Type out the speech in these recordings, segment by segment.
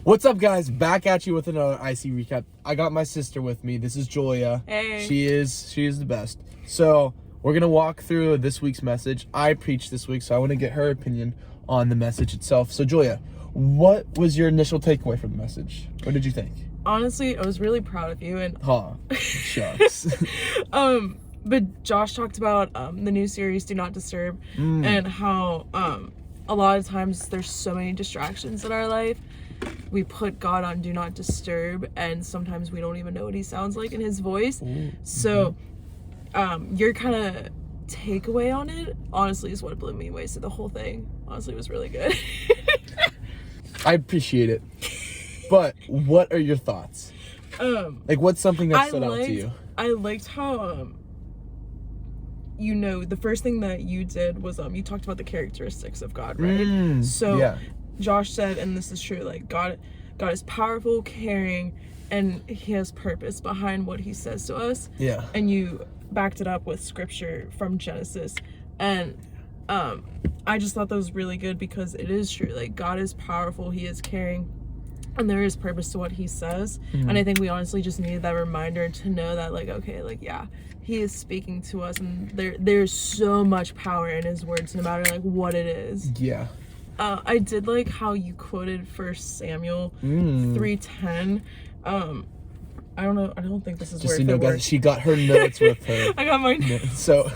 What's up, guys? Back at you with another IC recap. I got my sister with me. This is Julia. Hey. She is the best. So we're gonna walk through this week's message. I preached this week, so I want to get her opinion on the message itself. So Julia, what was your initial takeaway from the message? What did you think? Honestly, I was really proud of you, and Shucks. but Josh talked about the new series Do Not Disturb, and how a lot of times there's so many distractions in our life. We put God on Do Not Disturb, and sometimes we don't even know what he sounds like in his voice. So your kind of takeaway on it, honestly, is what blew me away. So the whole thing, honestly, was really good. I appreciate it. But what are your thoughts? What's something that stood out to you? I liked how the first thing that you did was you talked about the characteristics of God, right? Yeah. Josh said, and this is true, like God is powerful, caring, and he has purpose behind what he says to us. Yeah. And you backed it up with scripture from Genesis. And I just thought that was really good because it is true. Like, God is powerful, he is caring, and there is purpose to what he says. And I think we honestly just needed that reminder to know that, like, okay, like, yeah, he is speaking to us, and there's so much power in his words, no matter like what it is. Yeah. I did like how you quoted 1 Samuel 3:10. I don't think this is just word so you know, for word. guys, she got her notes with her. I got my notes. So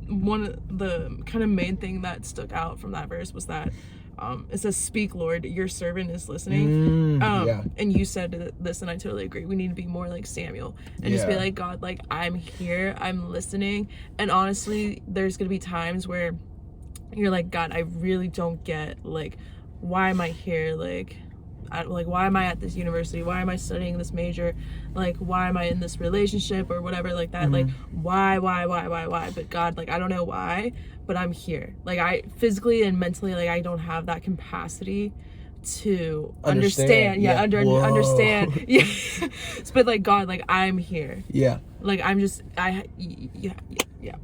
one of the kind of main thing that stuck out from that verse was that it says, "Speak, Lord, your servant is listening." Yeah. And you said this, and I totally agree. We need to be more like Samuel and just be like, God, like, I'm here, I'm listening. And honestly, there's gonna be times where you're like, God, I really don't get, like, why am I here? Like, why am I at this university? Why am I studying this major? Like, why am I in this relationship or whatever like that? Like, why? But God, like, I don't know why, but I'm here. Like, I physically and mentally, like, I don't have that capacity to understand. Understand. Yeah. But like, God, like, I'm here. Yeah. Like, I'm just, yeah.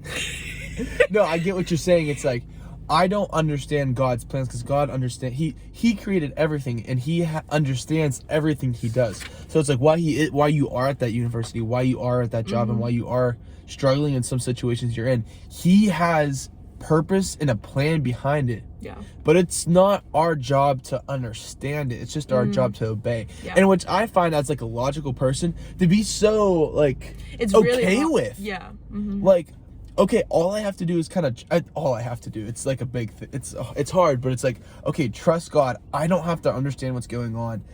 No, I get what you're saying. It's like, I don't understand God's plans because God understands. He created everything, and he understands everything he does. So it's like why you are at that university, why you are at that job, and why you are struggling in some situations you're in. He has purpose and a plan behind it. Yeah. But it's not our job to understand it. It's just our job to obey. Yeah. And which I find as like a logical person to be so like it's okay really with. Yeah. Like, okay, all I have to do is it's like a big thing. It's hard, but it's like, okay, trust God. I don't have to understand what's going on.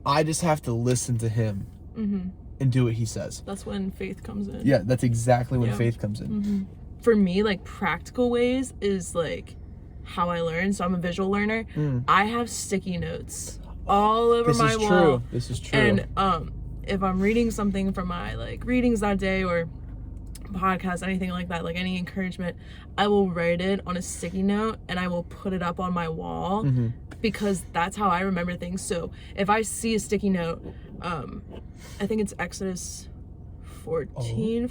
I just have to listen to him and do what he says. That's when faith comes in. Yeah, that's exactly when faith comes in. For me, like, practical ways is like how I learn. So I'm a visual learner. I have sticky notes all over my wall. This is true. And if I'm reading something from my like readings that day or podcast, anything like that, like any encouragement, I will write it on a sticky note and I will put it up on my wall because that's how I remember things. So if I see a sticky note, I think it's Exodus 14,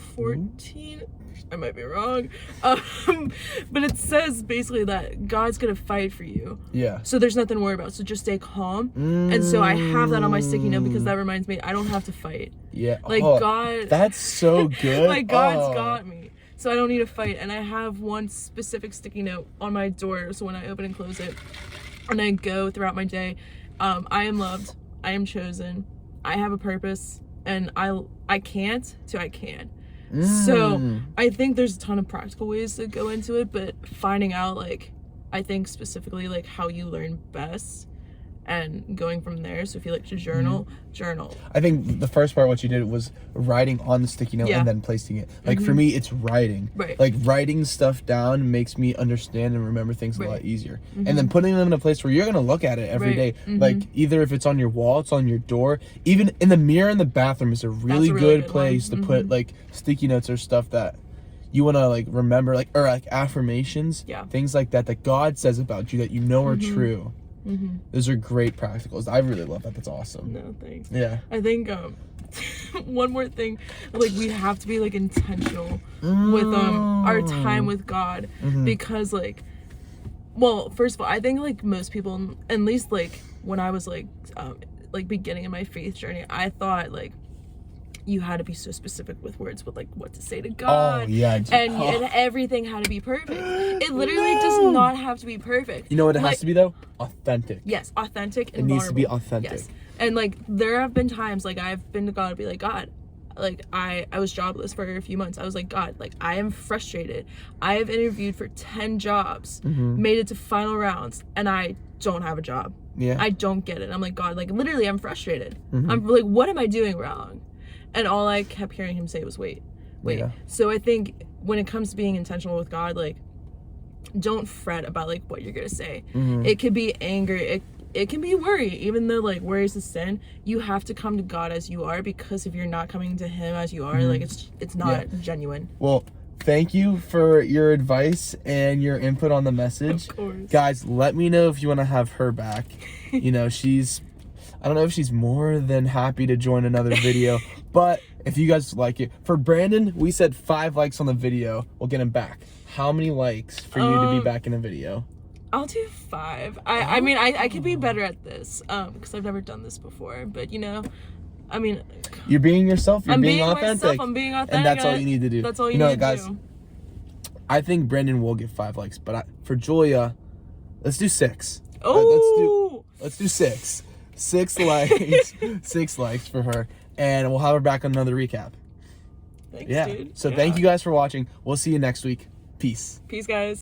I might be wrong, but it says basically that God's gonna fight for you. Yeah. So there's nothing to worry about. So just stay calm. And so I have that on my sticky note because that reminds me I don't have to fight. Yeah. Like, God. That's so good. Like, God's got me. So I don't need to fight. And I have one specific sticky note on my door. So when I open and close it and I go throughout my day, I am loved. I am chosen. I have a purpose. And I can't till I can. So I think there's a ton of practical ways to go into it, but finding out, like, I think specifically like how you learn best and going from there. So if you like to journal. I think the first part, what you did was writing on the sticky note and then placing it. Like for me, it's writing. Right. Like writing stuff down makes me understand and remember things a lot easier. And then putting them in a place where you're gonna look at it every day. Like either if it's on your wall, it's on your door, even in the mirror in the bathroom is a really good place to put like sticky notes or stuff that you want to like remember, like, or like affirmations, things like that God says about you that you know are true. Those are great practicals. I really love that. That's awesome. No, thanks. Yeah. I think one more thing, like, we have to be like intentional with our time with God, because like Well, first of all, I think like most people, at least like when I was like beginning in my faith journey, I thought like you had to be so specific with words, with like what to say to God. Oh yeah, and everything had to be perfect. It literally does not have to be perfect. You know what it like, has to be though? Authentic. Yes, authentic and it needs vulnerable. to be authentic. Yes. And like there have been times like I've been to God and be like, God, like I was jobless for a few months. I was like, God, like I am frustrated. I have interviewed for 10 jobs, made it to final rounds, and I don't have a job. Yeah. I don't get it. I'm like, God, like literally I'm frustrated. I'm like, what am I doing wrong? And all I kept hearing him say was wait. Yeah. So I think when it comes to being intentional with God, like don't fret about like what you're gonna say. It could be anger, it can be worry, even though like worry is a sin. You have to come to God as you are, because if you're not coming to him as you are, like it's not genuine. Well, thank you for your advice and your input on the message. Of course. Guys, let me know if you want to have her back. You know, I don't know if she's more than happy to join another video, but if you guys like it. For Brandon, we said 5 likes on the video. We'll get him back. How many likes for you to be back in a video? I'll do 5. I mean, I could be better at this, because I've never done this before, but you know, I mean, you're being yourself. You're being authentic. Myself, I'm being authentic. And that's all you need to do. That's all you need to guys, do. I think Brandon will get 5 likes, but for Julia, let's do 6. Oh, let's do 6. 6 likes. 6 likes for her, and we'll have her back on another recap. Thanks, dude. So thank you guys for watching. We'll see you next week. Peace. Peace, guys.